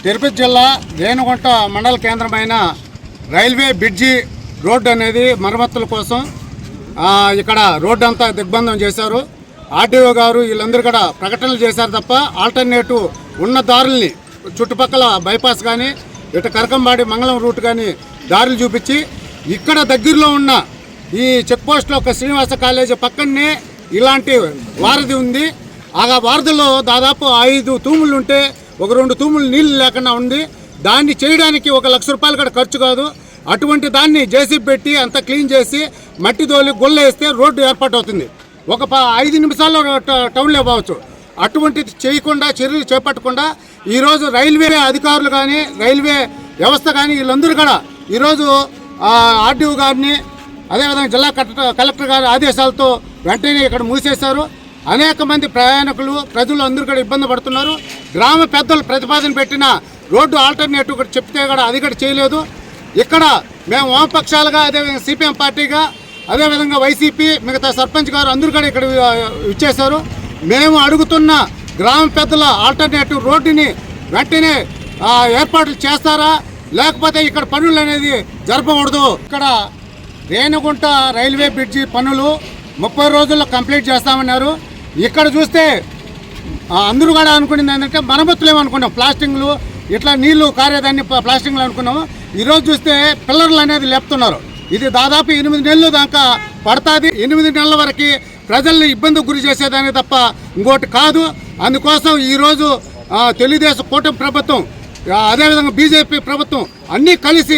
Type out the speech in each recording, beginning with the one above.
తిరుపతి జిల్లా రేణిగుంట మండల కేంద్రమైన రైల్వే బ్రిడ్జి రోడ్డు అనేది మరమ్మతుల కోసం ఇక్కడ రోడ్డు అంతా దిగ్బంధం చేశారు. ఆర్టీఓ గారు వీళ్ళందరూ కూడా ప్రకటనలు చేశారు తప్ప ఆల్టర్నేటివ్ ఉన్న దారుల్ని చుట్టుపక్కల బైపాస్ కానీ ఇటు కరకంబాడి మంగళం రూట్ కానీ దారులు చూపించి ఇక్కడ దగ్గరలో ఉన్న ఈ చెక్ పోస్ట్లో ఒక శ్రీనివాస కాలేజీ పక్కనే ఇలాంటి వారధి ఉంది. ఆ వారధిలో దాదాపు 5 తూములు ఉంటే ఒక 2 తూములు నీళ్లు లేకుండా ఉంది. దాన్ని చేయడానికి 1 లక్ష రూపాయలు కూడా ఖర్చు కాదు. అటువంటి దాన్ని జేసీబీ పెట్టి అంతా క్లీన్ చేసి మట్టి తోలి గుళ్ళ వేస్తే రోడ్డు ఏర్పాటు అవుతుంది. ఒక 5 నిమిషాల్లో టౌన్లో పోవచ్చు. అటువంటిది చేయకుండా చర్యలు చేపట్టకుండా ఈరోజు రైల్వే అధికారులు కానీ రైల్వే వ్యవస్థ కానీ వీళ్ళందరూ కూడా ఈరోజు ఆర్డీఓ గారిని అదేవిధంగా జిల్లా కలెక్టర్ గారి ఆదేశాలతో వెంటనే ఇక్కడ మూసేశారు. అనేక మంది ప్రయాణికులు ప్రజలు అందరూ కూడా ఇబ్బంది పడుతున్నారు. గ్రామ పెద్దలు ప్రతిపాదన పెట్టిన రోడ్డు ఆల్టర్నేటివ్ కూడా చెప్తే కూడా అది కూడా చేయలేదు. ఇక్కడ మేము వామపక్షాలుగా అదేవిధంగా సిపిఎం పార్టీగా అదేవిధంగా వైసీపీ మిగతా సర్పంచ్ గారు అందరూ కూడా ఇక్కడ ఇచ్చేశారు. మేము అడుగుతున్న గ్రామ పెద్దల ఆల్టర్నేటివ్ రోడ్డుని వెంటనే ఏర్పాట్లు చేస్తారా, లేకపోతే ఇక్కడ పనులు అనేది జరపకూడదు. ఇక్కడ రేణిగుంట రైల్వే బ్రిడ్జి పనులు 30 రోజుల్లో కంప్లీట్ చేస్తామన్నారు. ఇక్కడ చూస్తే అందరూ కూడా అనుకునేది ఏంటంటే మరమ్మతులు ఏమనుకున్నాం, ప్లాస్టింగ్లు ఇట్లా నీళ్లు కారేదాన్ని ప్లాస్టింగ్లు అనుకున్నాము. ఈరోజు చూస్తే పిల్లర్లు అనేది లేపుతున్నారు. ఇది దాదాపు 8 నెలలు దాకా పడుతుంది. 8 నెలల వరకు ప్రజల్ని ఇబ్బందికి గురి చేసేదాన్ని తప్ప ఇంకోటి కాదు. అందుకోసం ఈరోజు తెలుగుదేశం కూటమి ప్రభుత్వం అదేవిధంగా బీజేపీ ప్రభుత్వం అన్నీ కలిసి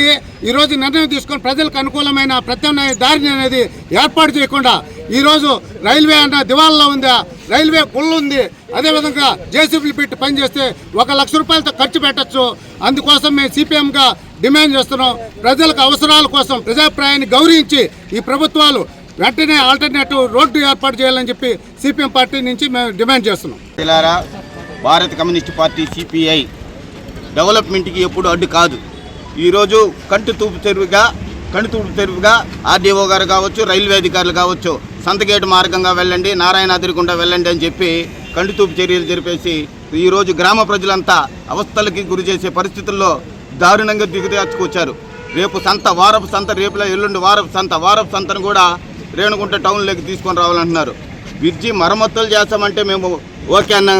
ఈరోజు నిర్ణయం తీసుకొని ప్రజలకు అనుకూలమైన ప్రత్యామ్నాయ దారిని అనేది ఏర్పాటు చేయకుండా ఈరోజు రైల్వే అన్న దివాళ్ళలో ఉందా, రైల్వే కుళ్ళు ఉంది. అదేవిధంగా జేసీబీలు పెట్టి పనిచేస్తే 1 లక్ష రూపాయలతో ఖర్చు పెట్టచ్చు. అందుకోసం మేము సిపిఎంగా డిమాండ్ చేస్తున్నాం. ప్రజలకు అవసరాల కోసం ప్రజాభిప్రాయాన్ని గౌరవించి ఈ ప్రభుత్వాలు వెంటనే ఆల్టర్నేటివ్ రోడ్డు ఏర్పాటు చేయాలని చెప్పి సిపిఎం పార్టీ నుంచి మేము డిమాండ్ చేస్తున్నాం. భారత కమ్యూనిస్ట్ పార్టీ సిపిఐ డెవలప్మెంట్కి ఎప్పుడు అడ్డు కాదు. ఈరోజు కణుతూపు తెరువుగా ఆర్డీఓ గారు కావచ్చు, రైల్వే అధికారులు కావచ్చు, సంతగేటు మార్గంగా వెళ్ళండి, నారాయణాద్రిగుండా వెళ్ళండి అని చెప్పి కణుతూపు చర్యలు జరిపేసి ఈరోజు గ్రామ ప్రజలంతా అవస్థలకి గురి చేసే పరిస్థితుల్లో దారుణంగా దిగదార్చుకొచ్చారు. రేపు సంత, వారపు సంత, రేపులో ఎల్లుండి వారపు సంతను కూడా రేణిగుంట టౌన్లోకి తీసుకొని రావాలంటున్నారు. బ్రిడ్జి మరమ్మతులు చేస్తామంటే మేము ఓకే అన్నాం,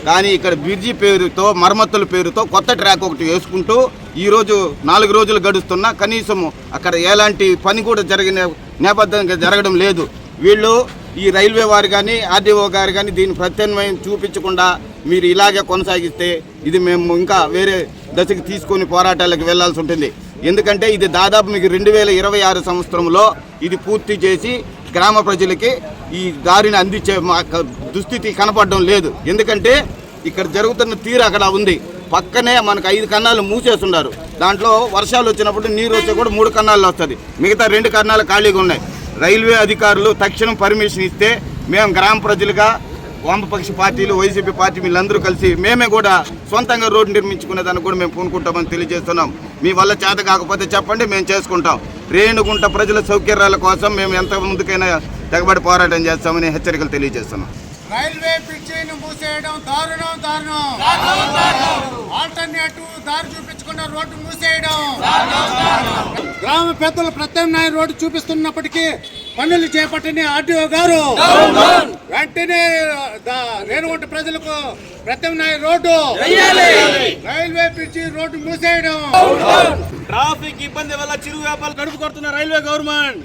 కానీ ఇక్కడ బ్రిడ్జి పేరుతో మరమ్మతుల పేరుతో కొత్త ట్రాక్ ఒకటి వేసుకుంటూ ఈరోజు 4 రోజులు గడుస్తున్నా కనీసం అక్కడ ఎలాంటి పని కూడా జరిగిన నేపథ్యంగా జరగడం లేదు. వీళ్ళు ఈ రైల్వే వారు కానీ ఆర్డీఓ గారు కానీ దీన్ని ప్రత్యామ్నాయం చూపించకుండా మీరు ఇలాగే కొనసాగిస్తే ఇది మేము ఇంకా వేరే దశకు తీసుకొని పోరాటాలకు వెళ్లాల్సి ఉంటుంది. ఎందుకంటే ఇది దాదాపు మీకు 2026 సంవత్సరంలో ఇది పూర్తి చేసి గ్రామ ప్రజలకి ఈ దారిని అందించే దుస్థితి కనపడడం లేదు. ఎందుకంటే ఇక్కడ జరుగుతున్న తీరు అక్కడ ఉంది. పక్కనే మనకు 5 కన్నాలు మూసేస్తున్నారు. దాంట్లో వర్షాలు వచ్చినప్పుడు నీరు వస్తే కూడా 3 కన్నాలు వస్తుంది, మిగతా 2 కన్నాలు ఖాళీగా ఉన్నాయి. రైల్వే అధికారులు తక్షణం పర్మిషన్ ఇస్తే మేము గ్రామ ప్రజలుగా వామపక్ష పార్టీలు, వైసీపీ పార్టీ వీళ్ళందరూ కలిసి మేమే కూడా సొంతంగా రోడ్డు నిర్మించుకునేదానికి కూడా మేము పూనుకుంటామని తెలియజేస్తున్నాం. మీ వల్ల చేత కాకపోతే చెప్పండి, మేము చేసుకుంటాం. రేణిగుంట ప్రజల సౌకర్యాల కోసం మేము ఎంత ముందుకైనా తెగబడి పోరాటం చేస్తామని హెచ్చరికలు తెలియజేస్తున్నాం. రైల్వే బ్రిడ్జిని మూసేయడం దారుణం. ఆల్టర్నేటివ్ దారి చూపించకుండా రోడ్డు మూసేయడం. గ్రామ పెద్దలు ప్రత్యామ్నాయ రోడ్డు చూపిస్తున్నప్పటికీ పనులు చేపట్టని ఆర్డీఓ గారు వెంటనే రేణిగుంట ప్రజలకు ప్రత్యామ్నాయ రోడ్డు, రైల్వే బ్రిడ్జి రోడ్డు మూసేయడం. ట్రాఫిక్ ఇబ్బంది వల్ల చిరు వ్యాపారాలు కడుపు కొడుతున్న రైల్వే గవర్నమెంట్,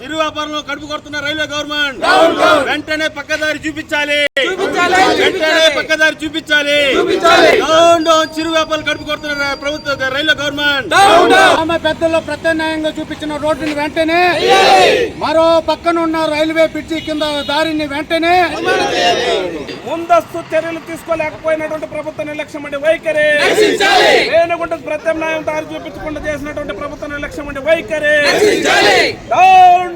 చిరు వ్యాపారంలో కడుపు కొడుతున్న రైల్వే గవర్నమెంట్ వెంటనే పక్కదారి చూపించాలి. చిరు వ్యాపారాలు కడుపు కొడుతున్న ప్రభుత్వ రైల్వే గవర్నమెంట్ గ్రామ పెద్దల్లో ప్రత్యామ్నాయంగా చూపించిన రోడ్డుని వెంటనే మరో పక్కన ఉన్న రైల్వే బ్రిడ్జి కింద దారిని వెంటనే ముందస్తు చర్యలు తీసుకోలేకపోయినటువంటి ప్రభుత్వ నిర్లక్ష్యం అంటే వైఖరి, రేణిగుంట ప్రత్యామ్నాయం దారి చూపించకుండా చేసినటువంటి ప్రభుత్వ నిర్లక్ష్యం అంటే వైఖరి,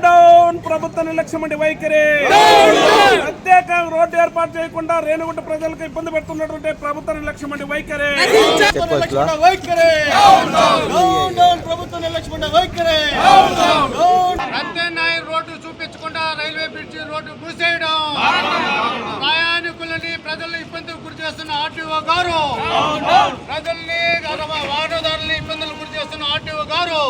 డౌన్ ప్రభుత్వ నిర్లక్ష్యం అంటే వైఖరి, ప్రత్యేక రోడ్డు ఏర్పాటు చేయకుండా రేణిగుంట ప్రజలకు ఇబ్బంది పెడుతున్నటువంటి ప్రభుత్వ నిర్లక్ష్యం అంటే వైఖరి, ప్రభుత్వ నిర్లక్ష్యం అంటే వైఖరి, ప్రత్యామ్నాయ రోడ్డు చూపించకుండా రైల్వే బ్రిడ్జి రోడ్డు మూసేయడం. ప్రయాణికులని ప్రజలను ఇబ్బందికి గురి చేస్తున్న ఆర్టీఓ గారు ప్రజల్ని వాహనదారుల్ని ఇబ్బందులు గురి చేస్తున్న ఆర్టీఓ గారు